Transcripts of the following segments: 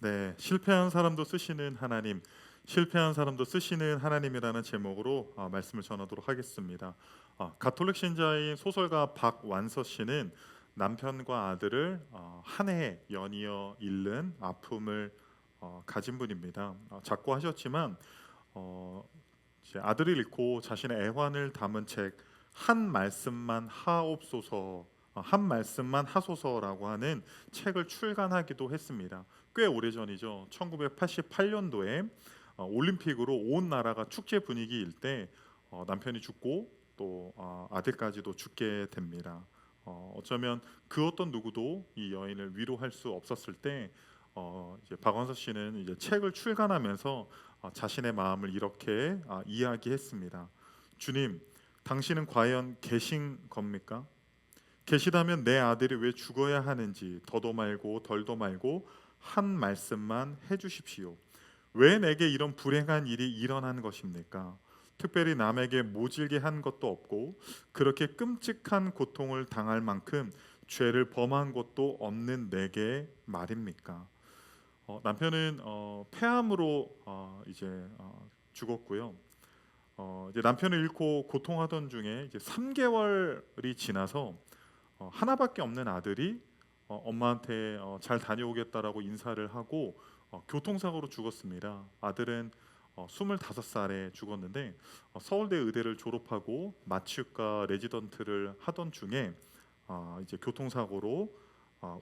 네, 실패한 사람도 쓰시는 하나님, 실패한 사람도 쓰시는 하나님이라는 제목으로 말씀을 전하도록 하겠습니다. 가톨릭 신자인 소설가 박완서 씨는 남편과 아들을 한 해에 연이어 잃는 아픔을 가진 분입니다. 작고하셨지만 어, 이제 아들을 잃고 자신의 애환을 담은 책 한 말씀만 하옵소서, 한 말씀만 하소서라고 하는 책을 출간하기도 했습니다. 꽤 오래전이죠. 1988년도에 올림픽으로 온 나라가 축제 분위기일 때 남편이 죽고 또 아들까지도 죽게 됩니다. 어쩌면 그 어떤 누구도 이 여인을 위로할 수 없었을 때 이제 박원서 씨는 이제 책을 출간하면서 자신의 마음을 이렇게 이야기했습니다. 주님, 당신은 과연 계신 겁니까? 계시다면 내 아들이 왜 죽어야 하는지 더도 말고 덜도 말고 한 말씀만 해주십시오. 왜 내게 이런 불행한 일이 일어난 것입니까? 특별히 남에게 모질게 한 것도 없고 그렇게 끔찍한 고통을 당할 만큼 죄를 범한 것도 없는 내게 말입니까? 남편은 폐암으로 이제 죽었고요. 이제 남편을 잃고 고통하던 중에 이제 3개월이 지나서 하나밖에 없는 아들이 엄마한테 잘 다녀오겠다라고 인사를 하고 교통사고로 죽었습니다. 아들은 25살에 죽었는데 서울대 의대를 졸업하고 마취과 레지던트를 하던 중에 이제 교통사고로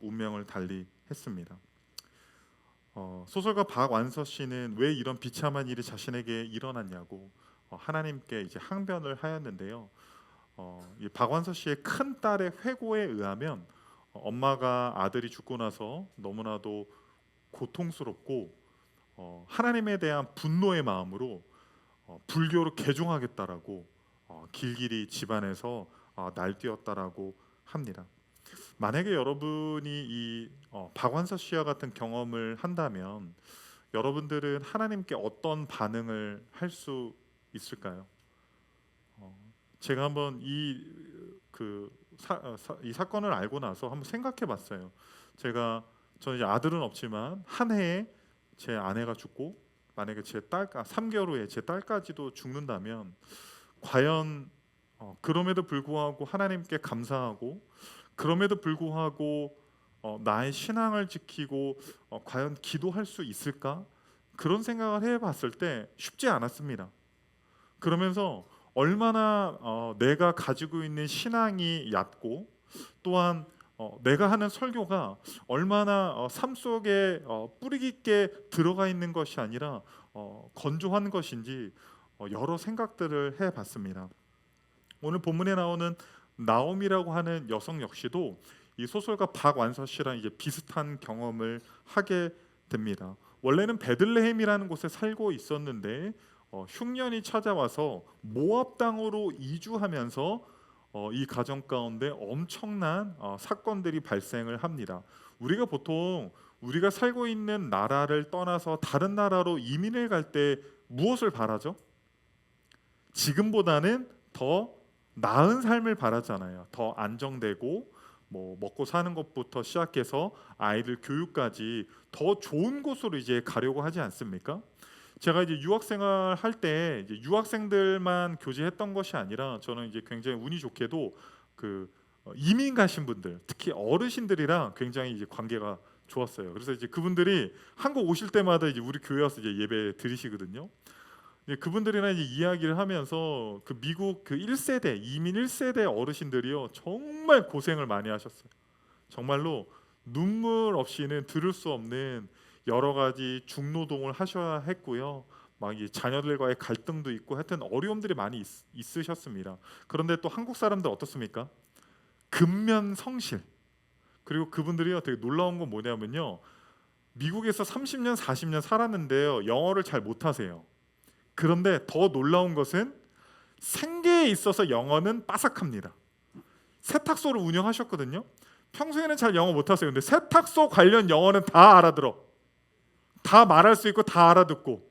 운명을 달리했습니다. 소설가 박완서 씨는 왜 이런 비참한 일이 자신에게 일어났냐고 하나님께 이제 항변을 하였는데요. 이 박완서 씨의 큰 딸의 회고에 의하면 엄마가 아들이 죽고 나서 너무나도 고통스럽고 하나님에 대한 분노의 마음으로 불교로 개종하겠다라고 길길이 집안에서 날뛰었다라고 합니다. 만약에 여러분이 이 박완서 씨와 같은 경험을 한다면 여러분들은 하나님께 어떤 반응을 할 수 있을까요? 제가 한번 이 사건을 알고 나서 한번 생각해봤어요. 저는 이제 아들은 없지만 한 해에 제 아내가 죽고 만약에 제 딸, 3개월 후에 제 딸까지도 죽는다면 과연 그럼에도 불구하고 하나님께 감사하고 그럼에도 불구하고 나의 신앙을 지키고 과연 기도할 수 있을까? 그런 생각을 해봤을 때 쉽지 않았습니다. 그러면서 얼마나 내가 가지고 있는 신앙이 얕고 또한 내가 하는 설교가 얼마나 삶 속에 뿌리 깊게 들어가 있는 것이 아니라 건조한 것인지 여러 생각들을 해봤습니다. 오늘 본문에 나오는 나옴이라고 하는 여성 역시도 이 소설가 박완서 씨랑 이제 비슷한 경험을 하게 됩니다. 원래는 베들레헴이라는 곳에 살고 있었는데 흉년이 찾아와서 모압 땅으로 이주하면서 이 가정 가운데 엄청난 사건들이 발생을 합니다. 우리가 보통 우리가 살고 있는 나라를 떠나서 다른 나라로 이민을 갈 때 무엇을 바라죠? 지금보다는 더 나은 삶을 바라잖아요. 더 안정되고 뭐 먹고 사는 것부터 시작해서 아이들 교육까지 더 좋은 곳으로 이제 가려고 하지 않습니까? 제가 이제 유학생활 할 때 유학생들만 교제했던 것이 아니라 저는 이제 굉장히 운이 좋게도 이민 가신 분들, 특히 어르신들이랑 굉장히 이제 관계가 좋았어요. 그래서 이제 그분들이 한국 오실 때마다 이제 우리 교회 와서 이제 예배 드리시거든요. 그분들이랑 이제 이야기를 하면서 그 미국 그 1세대 이민 1세대 어르신들이요 정말 고생을 많이 하셨어요. 정말로 눈물 없이는 들을 수 없는 여러 가지 중노동을 하셔야 했고요. 막 이 자녀들과의 갈등도 있고 하여튼 어려움들이 많이 있으셨습니다. 그런데 또 한국 사람들 어떻습니까? 근면성실. 그리고 그분들이요 되게 놀라운 건 뭐냐면요. 미국에서 30년 40년 살았는데요. 영어를 잘 못하세요. 그런데 더 놀라운 것은 생계에 있어서 영어는 빠삭합니다. 세탁소를 운영하셨거든요. 평소에는 잘 영어 못하세요. 근데 세탁소 관련 영어는 다 알아들어. 다 말할 수 있고 다 알아듣고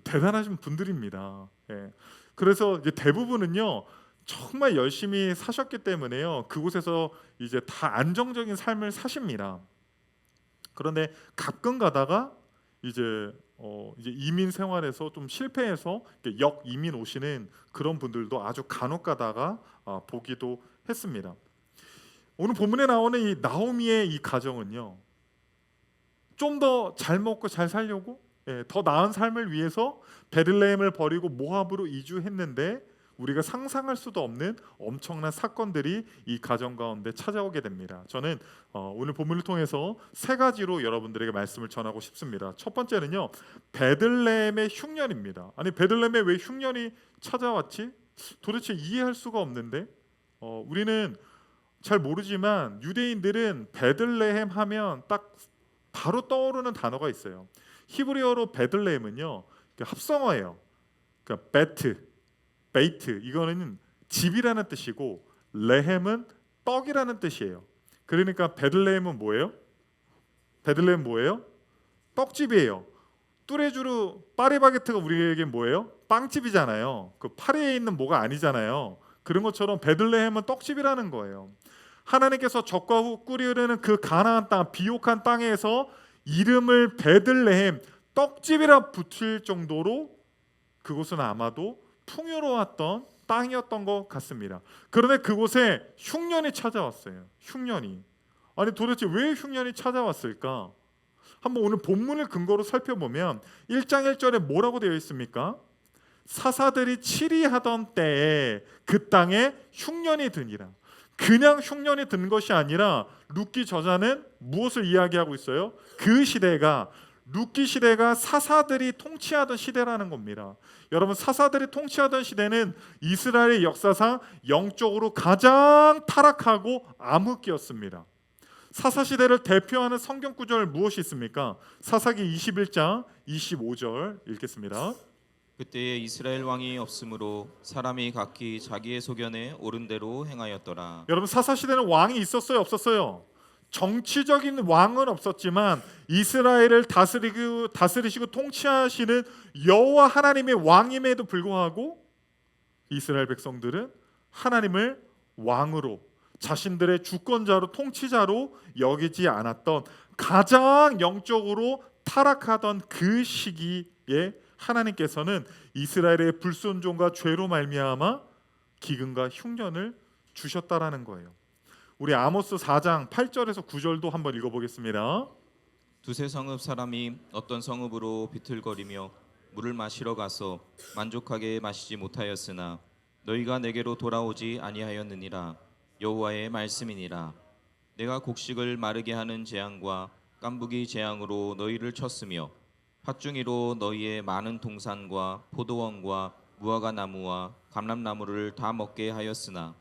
대단하신 분들입니다. 예. 그래서 이제 대부분은요 정말 열심히 사셨기 때문에요 그곳에서 이제 다 안정적인 삶을 사십니다. 그런데 가끔 가다가 이제 이민 생활에서 좀 실패해서 역 이민 오시는 그런 분들도 아주 간혹 가다가 보기도 했습니다. 오늘 본문에 나오는 이 나오미의 이 가정은요, 좀 더 잘 먹고 잘 살려고, 더 나은 삶을 위해서 베들레헴을 버리고 모압으로 이주했는데 우리가 상상할 수도 없는 엄청난 사건들이 이 가정 가운데 찾아오게 됩니다. 저는 오늘 본문을 통해서 세 가지로 여러분들에게 말씀을 전하고 싶습니다. 첫 번째는요, 베들레헴의 흉년입니다. 아니, 베들레헴에 왜 흉년이 찾아왔지? 도대체 이해할 수가 없는데, 우리는 잘 모르지만 유대인들은 베들레헴 하면 딱 바로 떠오르는 단어가 있어요. 히브리어로 베들레헴은요, 합성어예요. 그러니까 베이트, 이거는 집이라는 뜻이고 레헴은 떡이라는 뜻이에요. 그러니까 베들레헴은 뭐예요? 베들레헴 뭐예요? 떡집이에요. 뚜레쥬르 파리바게트가 우리에게 뭐예요? 빵집이잖아요. 그 파리에 있는 뭐가 아니잖아요. 그런 것처럼 베들레헴은 떡집이라는 거예요. 하나님께서 적과 후 꿀이 흐르는 그 가나안 땅, 비옥한 땅에서 이름을 베들레헴, 떡집이라 붙일 정도로 그곳은 아마도 풍요로웠던 땅이었던 것 같습니다. 그런데 그곳에 흉년이 찾아왔어요. 흉년이. 아니, 도대체 왜 흉년이 찾아왔을까? 한번 오늘 본문을 근거로 살펴보면 1장 1절에 뭐라고 되어 있습니까? 사사들이 치리하던 때에 그 땅에 흉년이 드니라. 그냥 흉년이 든 것이 아니라 룻기 저자는 무엇을 이야기하고 있어요? 그 시대가, 룻기 시대가 사사들이 통치하던 시대라는 겁니다. 여러분, 사사들이 통치하던 시대는 이스라엘의 역사상 영적으로 가장 타락하고 암흑기였습니다. 사사 시대를 대표하는 성경 구절 무엇이 있습니까? 사사기 21장 25절 읽겠습니다. 그때에 이스라엘 왕이 없으므로 사람이 각기 자기의 소견에 옳은 대로 행하였더라. 여러분, 사사 시대는 왕이 있었어요, 없었어요? 정치적인 왕은 없었지만 이스라엘을 다스리시고 통치하시는 여호와 하나님의 왕임에도 불구하고 이스라엘 백성들은 하나님을 왕으로, 자신들의 주권자로, 통치자로 여기지 않았던, 가장 영적으로 타락하던 그 시기에 하나님께서는 이스라엘의 불순종과 죄로 말미암아 기근과 흉년을 주셨다라는 거예요. 우리 아모스 4장 8절에서 9절도 한번 읽어보겠습니다. 두세 성읍 사람이 어떤 성읍으로 비틀거리며 물을 마시러 가서 만족하게 마시지 못하였으나 너희가 내게로 돌아오지 아니하였느니라. 여호와의 말씀이니라. 내가 곡식을 마르게 하는 재앙과 깐부기 재앙으로 너희를 쳤으며 팥중이로 너희의 많은 동산과 포도원과 무화과 나무와 감람나무를 다 먹게 하였으나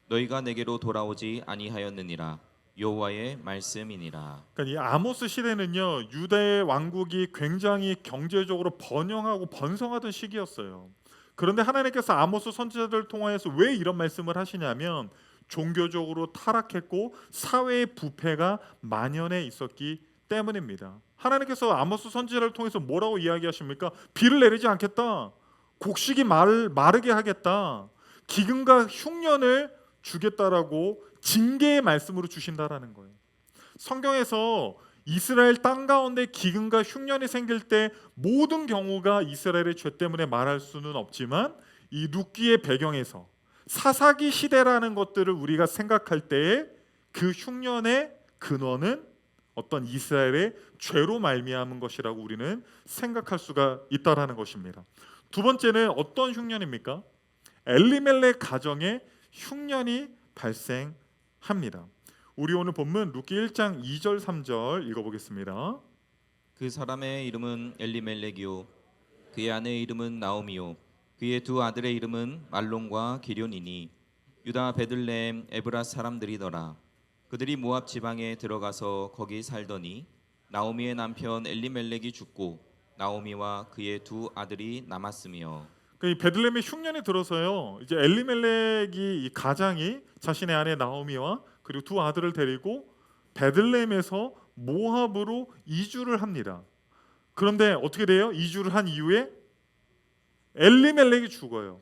너희가 내게로 돌아오지 아니하였느니라. 여호와의 말씀이니라. 그러니까 이 아모스 시대는요, 유다의 왕국이 굉장히 경제적으로 번영하고 번성하던 시기였어요. 그런데 하나님께서 아모스 선지자들을 통하여서 왜 이런 말씀을 하시냐면 종교적으로 타락했고 사회의 부패가 만연해 있었기 때문입니다. 하나님께서 아모스 선지자를 통해서 뭐라고 이야기하십니까? 비를 내리지 않겠다. 곡식이 마르게 하겠다. 기근과 흉년을 주겠다라고 징계의 말씀으로 주신다라는 거예요. 성경에서 이스라엘 땅 가운데 기근과 흉년이 생길 때 모든 경우가 이스라엘의 죄 때문에 말할 수는 없지만 이 룻기의 배경에서 사사기 시대라는 것들을 우리가 생각할 때에 그 흉년의 근원은 어떤 이스라엘의 죄로 말미암은 것이라고 우리는 생각할 수가 있다라는 것입니다. 두 번째는 어떤 흉년입니까? 엘리멜렉 가정에 흉년이 발생합니다. 우리 오늘 본문 룻기 1장 2절 3절 읽어보겠습니다. 그 사람의 이름은 엘리멜렉이요 그의 아내의 이름은 나오미요 그의 두 아들의 이름은 말론과 기럐이니 유다 베들레헴 에브라 사람들이더라. 그들이 모압 지방에 들어가서 거기 살더니 나오미의 남편 엘리멜렉이 죽고 나오미와 그의 두 아들이 남았으며. 이 베들레헴에 흉년이 들어서요, 이제 엘리멜렉이 이 가장이 자신의 아내 나오미와 그리고 두 아들을 데리고 베들레헴에서 모압으로 이주를 합니다. 그런데 어떻게 돼요? 이주를 한 이후에 엘리멜렉이 죽어요.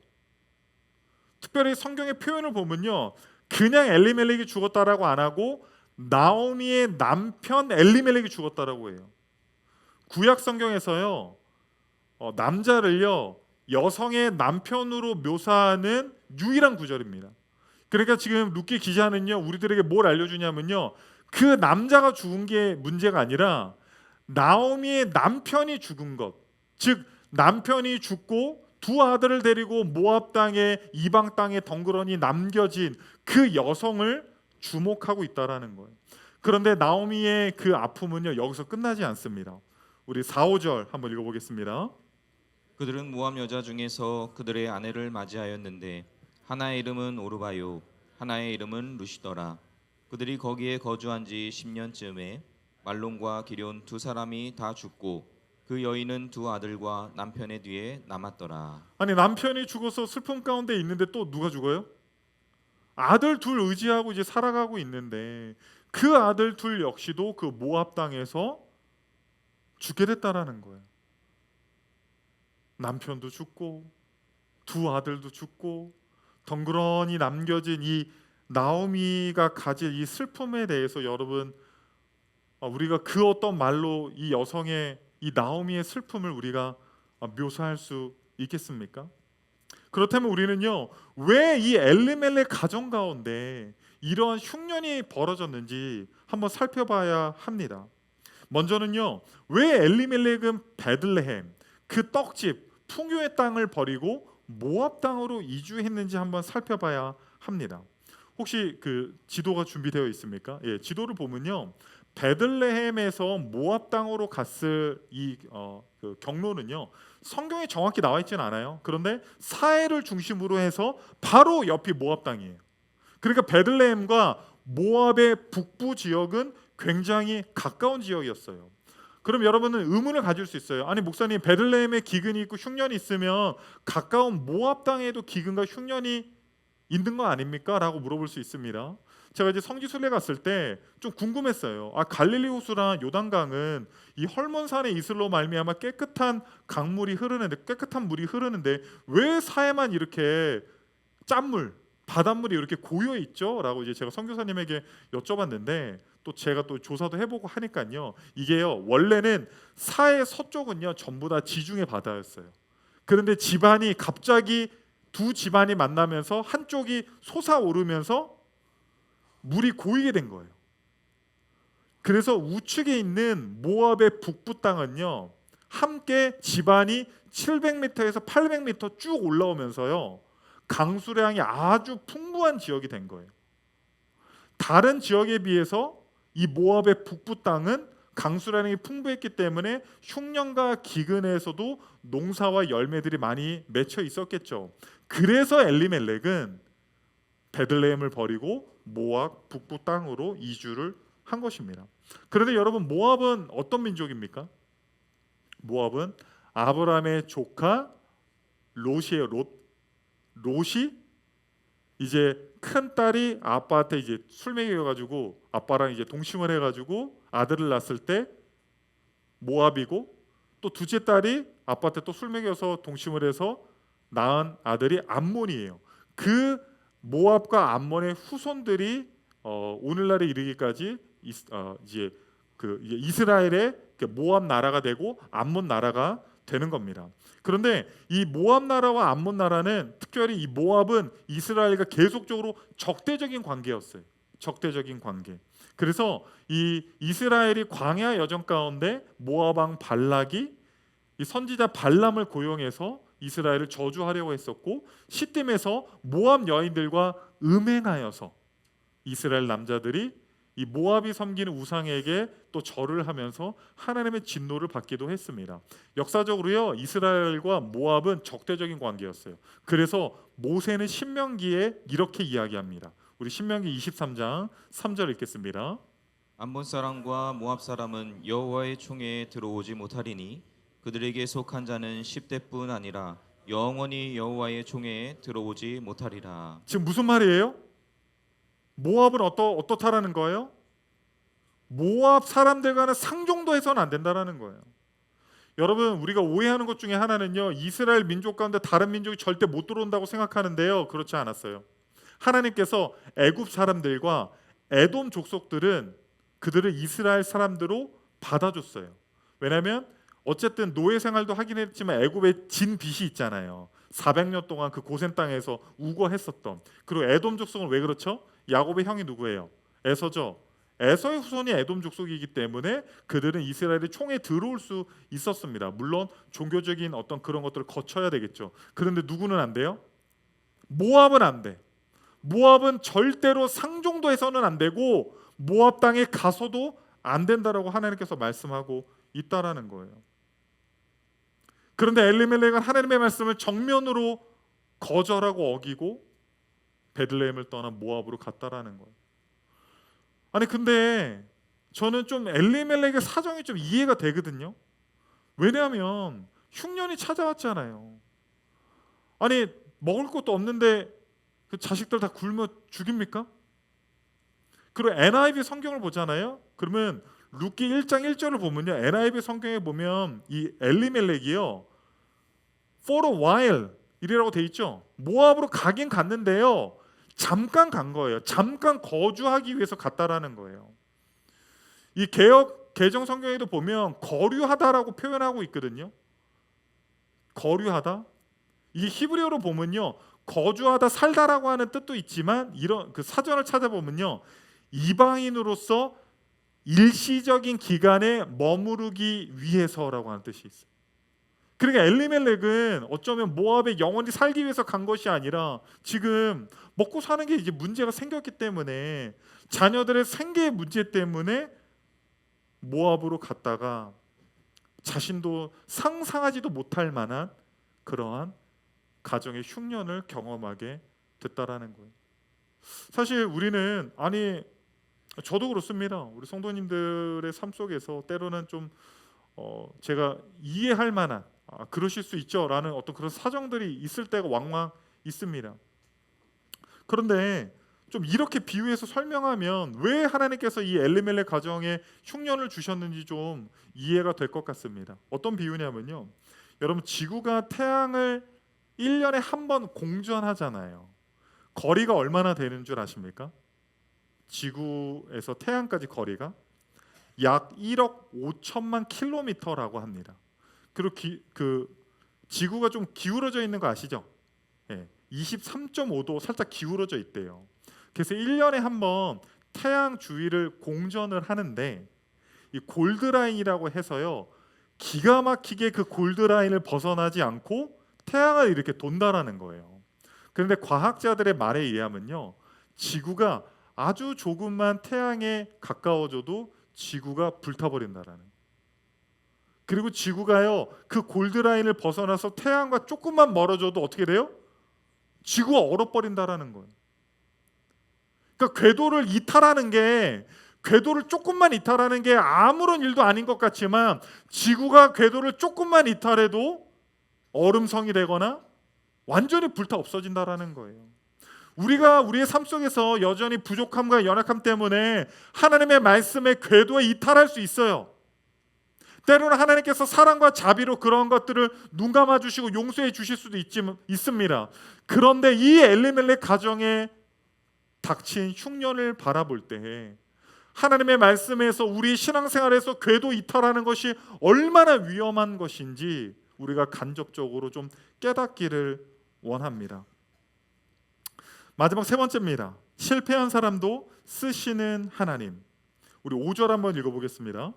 특별히 성경의 표현을 보면요, 그냥 엘리멜렉이 죽었다라고 안 하고 나오미의 남편 엘리멜렉이 죽었다라고 해요. 구약 성경에서요, 남자를요 여성의 남편으로 묘사하는 유일한 구절입니다. 그러니까 지금 룻기 기자는요 우리들에게 뭘 알려주냐면요, 그 남자가 죽은 게 문제가 아니라 나오미의 남편이 죽은 것, 즉 남편이 죽고 두 아들을 데리고 모압 땅에, 이방 땅에 덩그러니 남겨진 그 여성을 주목하고 있다라는 거예요. 그런데 나오미의 그 아픔은요 여기서 끝나지 않습니다. 우리 4, 5절 한번 읽어보겠습니다. 그들은 모압 여자 중에서 그들의 아내를 맞이하였는데 하나의 이름은 오르바요 하나의 이름은 루시더라. 그들이 거기에 거주한 지 10년쯤에 말론과 기럨 두 사람이 다 죽고 그 여인은 두 아들과 남편의 뒤에 남았더라. 아니 남편이 죽어서 슬픔 가운데 있는데 또 누가 죽어요? 아들 둘 의지하고 이제 살아가고 있는데 그 아들 둘 역시도 그 모압 땅에서 죽게 됐다라는 거예요. 남편도 죽고 두 아들도 죽고 덩그러니 남겨진 이 나오미가 가질 이 슬픔에 대해서 여러분, 우리가 그 어떤 말로 이 여성의 이 나오미의 슬픔을 우리가 묘사할 수 있겠습니까? 그렇다면 우리는요 왜 이 엘리멜렉 가정 가운데 이러한 흉년이 벌어졌는지 한번 살펴봐야 합니다. 먼저는요 왜 엘리멜렉은 베들레헴 그 떡집 풍요의 땅을 버리고 모압 땅으로 이주했는지 한번 살펴봐야 합니다. 혹시 그 지도가 준비되어 있습니까? 예, 지도를 보면요 베들레헴에서 모압 땅으로 갔을 그 경로는요 성경에 정확히 나와 있지는 않아요. 그런데 사해를 중심으로 해서 바로 옆이 모압 땅이에요. 그러니까 베들레헴과 모압의 북부 지역은 굉장히 가까운 지역이었어요. 그럼 여러분은 의문을 가질 수 있어요. 아니 목사님, 베들레헴에 기근이 있고 흉년이 있으면 가까운 모압 땅에도 기근과 흉년이 있는 거 아닙니까? 라고 물어볼 수 있습니다. 제가 이제 성지순례 갔을 때 좀 궁금했어요. 갈릴리 호수랑 요단강은 이 헐몬산의 이슬로 말미암아 깨끗한 깨끗한 물이 흐르는데 왜 사해만 이렇게 짠물, 바닷물이 이렇게 고여 있죠? 라고 이제 제가 선교사님에게 여쭤봤는데 또 제가 또 조사도 해보고 하니까요 이게요 원래는 사해 서쪽은요 전부 다 지중해 바다였어요. 그런데 집안이 갑자기 두 집안이 만나면서 한쪽이 솟아오르면서 물이 고이게 된 거예요. 그래서 우측에 있는 모압의 북부 땅은요 함께 집안이 700m에서 800m 쭉 올라오면서요 강수량이 아주 풍부한 지역이 된 거예요. 다른 지역에 비해서 이 모압의 북부 땅은 강수량이 풍부했기 때문에 흉년과 기근에서도 농사와 열매들이 많이 맺혀 있었겠죠. 그래서 엘리멜렉은 베들레헴을 버리고 모압 북부 땅으로 이주를 한 것입니다. 그런데 여러분, 모압은 어떤 민족입니까? 모압은 아브라함의 조카 롯이에요. 롯이 이제 큰 딸이 아빠한테 이제 술 먹여가지고 아빠랑 이제 동침을 해가지고 아들을 낳았을 때 모압이고, 또 둘째 딸이 아빠한테 또 술 먹여서 동침을 해서 낳은 아들이 암몬이에요. 그 모압과 암몬의 후손들이 오늘날에 이르기까지 이제 이제 이스라엘의 모압 나라가 되고 암몬 나라가 되는 겁니다. 그런데 이 모압 나라와 암몬 나라는, 특별히 이 모압은 이스라엘과 계속적으로 적대적인 관계였어요. 적대적인 관계. 그래서 이 이스라엘이 광야 여정 가운데 모압 왕 발락이 이 선지자 발람을 고용해서 이스라엘을 저주하려고 했었고, 시딤에서 모압 여인들과 음행하여서 이스라엘 남자들이 이 모압이 섬기는 우상에게 또 절을 하면서 하나님의 진노를 받기도 했습니다. 역사적으로요 이스라엘과 모압은 적대적인 관계였어요. 그래서 모세는 신명기에 이렇게 이야기합니다. 우리 신명기 23장 3절 읽겠습니다. 암몬 사람과 모압 사람은 여호와의 총회에 들어오지 못하리니 그들에게 속한 자는 10대뿐 아니라 영원히 여호와의 총회에 들어오지 못하리라. 지금 무슨 말이에요? 모압은 어떻다라는 거예요? 모압 사람들과는 상종도 해서는 안 된다라는 거예요. 여러분, 우리가 오해하는 것 중에 하나는요, 이스라엘 민족 가운데 다른 민족이 절대 못 들어온다고 생각하는데요, 그렇지 않았어요. 하나님께서 애굽 사람들과 에돔 족속들은 그들을 이스라엘 사람들로 받아줬어요. 왜냐하면 어쨌든 노예 생활도 하긴 했지만 애굽에 진 빚이 있잖아요. 400년 동안 그 고센 땅에서 우거했었던. 그리고 에돔 족속은 왜 그렇죠? 야곱의 형이 누구예요? 에서죠. 에서의 후손이 에돔 족속이기 때문에 그들은 이스라엘의 총에 들어올 수 있었습니다. 물론 종교적인 어떤 그런 것들을 거쳐야 되겠죠. 그런데 누구는 안 돼요? 모압은 안 돼. 모압은 절대로 상종도 해서는 안 되고 모압 땅에 가서도 안 된다라고 하나님께서 말씀하고 있다라는 거예요. 그런데 엘리멜렉은 하나님의 말씀을 정면으로 거절하고 어기고 베들레헴을 떠나 모압으로 갔다라는 거예요. 아니 근데 저는 좀 엘리멜렉의 사정이 좀 이해가 되거든요. 왜냐하면 흉년이 찾아왔잖아요. 아니 먹을 것도 없는데 그 자식들 다 굶어 죽입니까? 그리고 NIV 성경을 보잖아요. 그러면 룻기 1장 1절을 보면요. NIV 성경에 보면 이 엘리멜렉이요. For a while 이라고 돼 있죠. 모압으로 가긴 갔는데요. 잠깐 간 거예요. 잠깐 거주하기 위해서 갔다라는 거예요. 이 개정 성경에도 보면 거류하다라고 표현하고 있거든요. 거류하다. 이게 히브리어로 보면요. 거주하다 살다라고 하는 뜻도 있지만 이런 그 사전을 찾아보면요. 이방인으로서 일시적인 기간에 머무르기 위해서라고 하는 뜻이 있어요. 그러니까 엘리멜렉은 어쩌면 모압에 영원히 살기 위해서 간 것이 아니라 지금 먹고 사는 게 이제 문제가 생겼기 때문에 자녀들의 생계의 문제 때문에 모압으로 갔다가 자신도 상상하지도 못할 만한 그러한 가정의 흉년을 경험하게 됐다라는 거예요. 사실 우리는 저도 그렇습니다. 우리 성도님들의 삶 속에서 때로는 좀 제가 이해할 만한 그러실 수 있죠라는 어떤 그런 사정들이 있을 때가 왕왕 있습니다. 그런데 좀 이렇게 비유해서 설명하면 왜 하나님께서 이 엘리멜렉 가정에 흉년을 주셨는지 좀 이해가 될 것 같습니다. 어떤 비유냐면요. 여러분 지구가 태양을 1년에 한 번 공전하잖아요. 거리가 얼마나 되는 줄 아십니까? 지구에서 태양까지 거리가 약 1억 5천만 킬로미터라고 합니다. 그리고 지구가 좀 기울어져 있는 거 아시죠? 23.5도 살짝 기울어져 있대요. 그래서 1년에 한 번 태양 주위를 공전을 하는데 이 골드라인이라고 해서요. 기가 막히게 그 골드라인을 벗어나지 않고 태양을 이렇게 돈다라는 거예요. 그런데 과학자들의 말에 의하면요. 지구가 아주 조금만 태양에 가까워져도 지구가 불타버린다라는 거예요. 그리고 지구가요. 그 골드라인을 벗어나서 태양과 조금만 멀어져도 어떻게 돼요? 지구가 얼어버린다라는 거예요. 그러니까 궤도를 조금만 이탈하는 게 아무런 일도 아닌 것 같지만 지구가 궤도를 조금만 이탈해도 얼음성이 되거나 완전히 불타 없어진다라는 거예요. 우리가 우리의 삶 속에서 여전히 부족함과 연약함 때문에 하나님의 말씀의 궤도에 이탈할 수 있어요. 때로는 하나님께서 사랑과 자비로 그런 것들을 눈 감아 주시고 용서해 주실 수도 있습니다. 그런데 이 엘리멜렉 가정에 닥친 흉년을 바라볼 때 하나님의 말씀에서 우리 신앙생활에서 궤도 이탈하는 것이 얼마나 위험한 것인지 우리가 간접적으로 좀 깨닫기를 원합니다. 마지막 세 번째입니다. 실패한 사람도 쓰시는 하나님. 우리 5절 한번 읽어보겠습니다.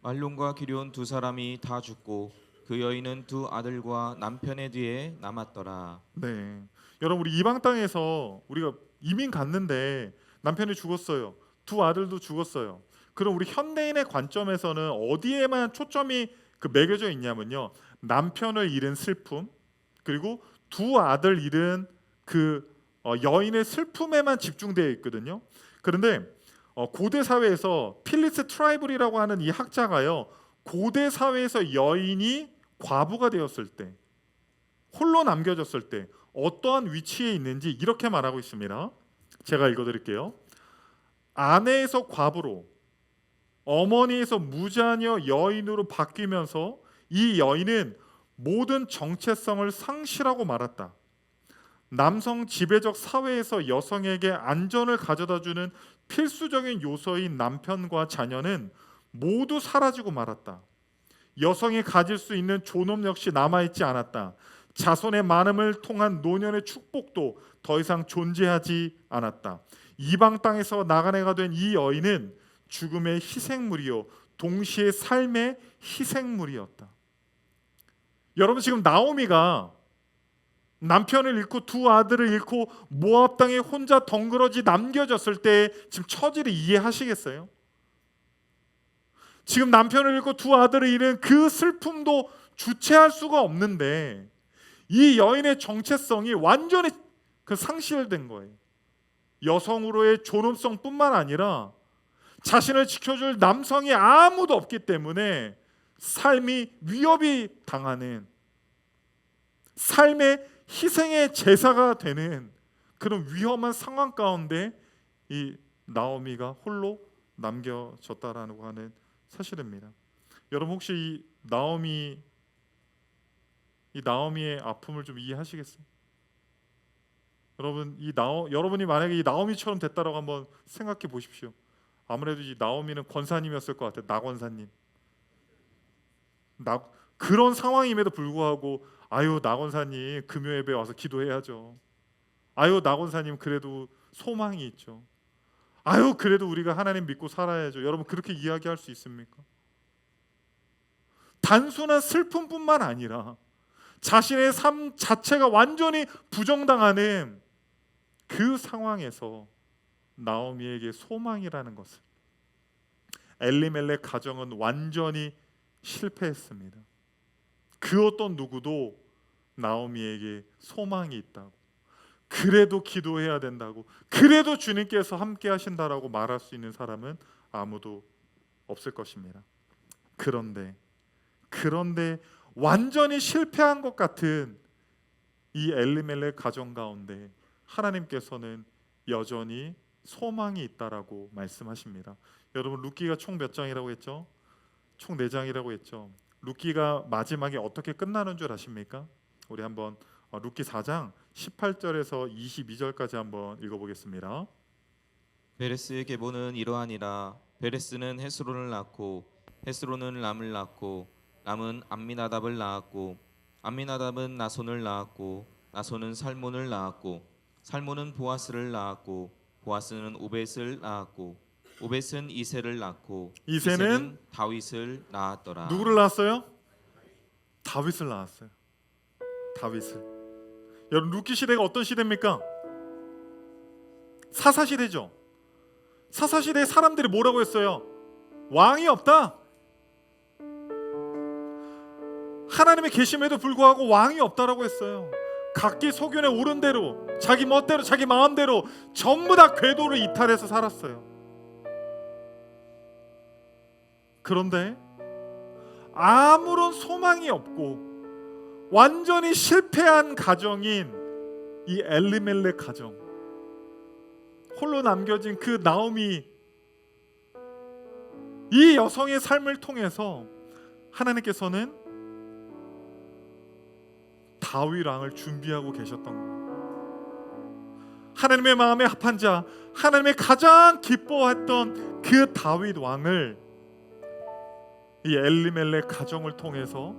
말론과 기럨 두 사람이 다 죽고 그 여인은 두 아들과 남편의 뒤에 남았더라. 네, 여러분 우리 이방 땅에서 우리가 이민 갔는데 남편이 죽었어요. 두 아들도 죽었어요. 그럼 우리 현대인의 관점에서는 어디에만 초점이 매겨져 있냐면요. 남편을 잃은 슬픔 그리고 두 아들 잃은 여인의 슬픔에만 집중되어 있거든요. 그런데 고대 사회에서 필리스 트라이블이라고 하는 이 학자가요. 고대 사회에서 여인이 과부가 되었을 때 홀로 남겨졌을 때 어떠한 위치에 있는지 이렇게 말하고 있습니다. 제가 읽어드릴게요. 아내에서 과부로 어머니에서 무자녀 여인으로 바뀌면서 이 여인은 모든 정체성을 상실하고 말았다. 남성 지배적 사회에서 여성에게 안전을 가져다주는 필수적인 요소인 남편과 자녀는 모두 사라지고 말았다. 여성이 가질 수 있는 존엄 역시 남아있지 않았다. 자손의 많음을 통한 노년의 축복도 더 이상 존재하지 않았다. 이방 땅에서 나가네가 된 이 여인은 죽음의 희생물이요 동시에 삶의 희생물이었다. 여러분, 지금 나오미가 남편을 잃고 두 아들을 잃고 모압 땅에 혼자 덩그러지 남겨졌을 때 지금 처지를 이해하시겠어요? 지금 남편을 잃고 두 아들을 잃은 그 슬픔도 주체할 수가 없는데 이 여인의 정체성이 완전히 상실된 거예요. 여성으로의 존엄성뿐만 아니라 자신을 지켜줄 남성이 아무도 없기 때문에 삶이 위협이 당하는, 삶의 희생의 제사가 되는 그런 위험한 상황 가운데 이 나오미가 홀로 남겨졌다라고 하는 사실입니다. 여러분, 혹시 이 나오미의 아픔을 좀 이해하시겠어요? 여러분, 여러분이 만약에 이 나오미처럼 됐다라고 한번 생각해 보십시오. 아무래도 이 나오미는 권사님이었을 것 같아요. 나권사님. 그런 상황임에도 불구하고 아유, 나권사님 금요 예배 와서 기도해야죠. 아유, 나권사님 그래도 소망이 있죠. 아유, 그래도 우리가 하나님 믿고 살아야죠. 여러분, 그렇게 이야기할 수 있습니까? 단순한 슬픔뿐만 아니라 자신의 삶 자체가 완전히 부정당하는 그 상황에서 나오미에게 소망이라는 것을, 엘리멜렉 가정은 완전히 실패했습니다. 그 어떤 누구도 나오미에게 소망이 있다고, 그래도 기도해야 된다고, 그래도 주님께서 함께 하신다라고 말할 수 있는 사람은 아무도 없을 것입니다. 그런데 완전히 실패한 것 같은 이 엘리멜렉 가정 가운데 하나님께서는 여전히 소망이 있다라고 말씀하십니다. 여러분, 룻기가 총 몇 장이라고 했죠? 총 4장이라고 했죠. 룻기가 마지막에 어떻게 끝나는 줄 아십니까? 우리 한번 룻기 4장 18절에서 22절까지 한번 읽어보겠습니다. 베레스의 계보는 이러하니라. 베레스는 헤스론을 낳고 헤스론은 람을 낳고 람은 암미나답을 낳았고 암미나답은 나손을 낳았고 나손은 살몬을 낳았고 살몬은 보아스를 낳았고 보아스는 오벳을 낳았고 오벳은 이새를 낳고 이새는 다윗을 낳았더라. 누구를 낳았어요? 다윗을 낳았어요. 다윗을. 여러분, 룻기 시대가 어떤 시대입니까? 사사 시대죠. 사사 시대에 사람들이 뭐라고 했어요? 왕이 없다. 하나님의 계심에도 불구하고 왕이 없다라고 했어요. 각기 소견에 오른 대로, 자기 멋대로, 자기 마음대로 전부 다 궤도를 이탈해서 살았어요. 그런데 아무런 소망이 없고 완전히 실패한 가정인 이 엘리멜렉 가정, 홀로 남겨진 그 나오미, 이 여성의 삶을 통해서 하나님께서는 다윗 왕을 준비하고 계셨던 거예요. 하나님의 마음에 합한 자, 하나님의 가장 기뻐했던 그 다윗 왕을 이 엘리멜렉 가정을 통해서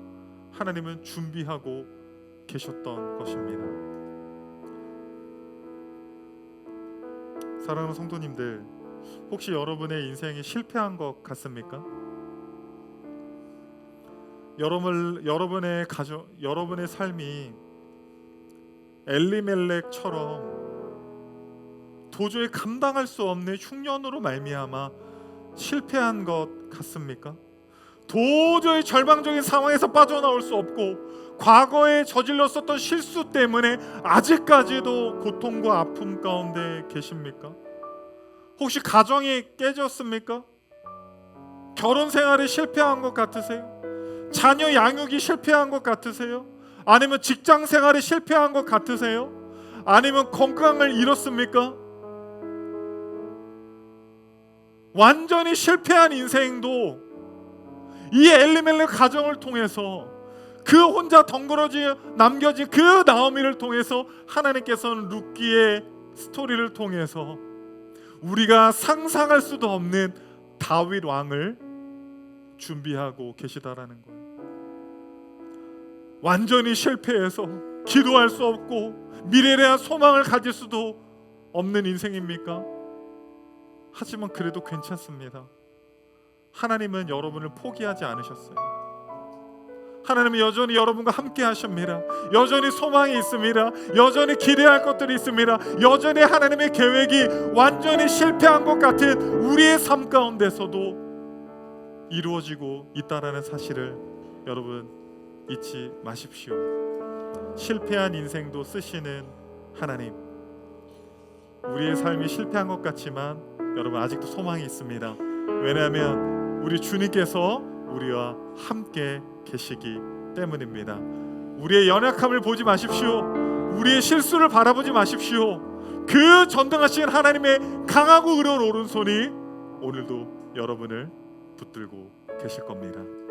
하나님은 준비하고 계셨던 것입니다. 사랑하는 성도님들, 혹시 여러분의 인생이 실패한 것 같습니까? 여러분의 가정, 여러분의 삶이 엘리멜렉처럼 도저히 감당할 수 없는 흉년으로 말미암아 실패한 것 같습니까? 도저히 절망적인 상황에서 빠져나올 수 없고 과거에 저질렀었던 실수 때문에 아직까지도 고통과 아픔 가운데 계십니까? 혹시 가정이 깨졌습니까? 결혼 생활이 실패한 것 같으세요? 자녀 양육이 실패한 것 같으세요? 아니면 직장 생활이 실패한 것 같으세요? 아니면 건강을 잃었습니까? 완전히 실패한 인생도 이 엘리멜렉 가정을 통해서, 그 혼자 덩그러지 남겨진 그 나오미를 통해서 하나님께서는 룻기의 스토리를 통해서 우리가 상상할 수도 없는 다윗 왕을 준비하고 계시다라는 거예요. 완전히 실패해서 기도할 수 없고 미래에 대한 소망을 가질 수도 없는 인생입니까? 하지만 그래도 괜찮습니다. 하나님은 여러분을 포기하지 않으셨어요. 하나님은 여전히 여러분과 함께 하십니다. 여전히 소망이 있습니다. 여전히 기대할 것들이 있습니다. 여전히 하나님의 계획이 완전히 실패한 것 같은 우리의 삶 가운데서도 이루어지고 있다라는 사실을 여러분 잊지 마십시오. 실패한 인생도 쓰시는 하나님, 우리의 삶이 실패한 것 같지만 여러분 아직도 소망이 있습니다. 왜냐하면 우리 주님께서 우리와 함께 계시기 때문입니다. 우리의 연약함을 보지 마십시오. 우리의 실수를 바라보지 마십시오. 그 전능하신 하나님의 강하고 의로운 오른손이 오늘도 여러분을 붙들고 계실 겁니다.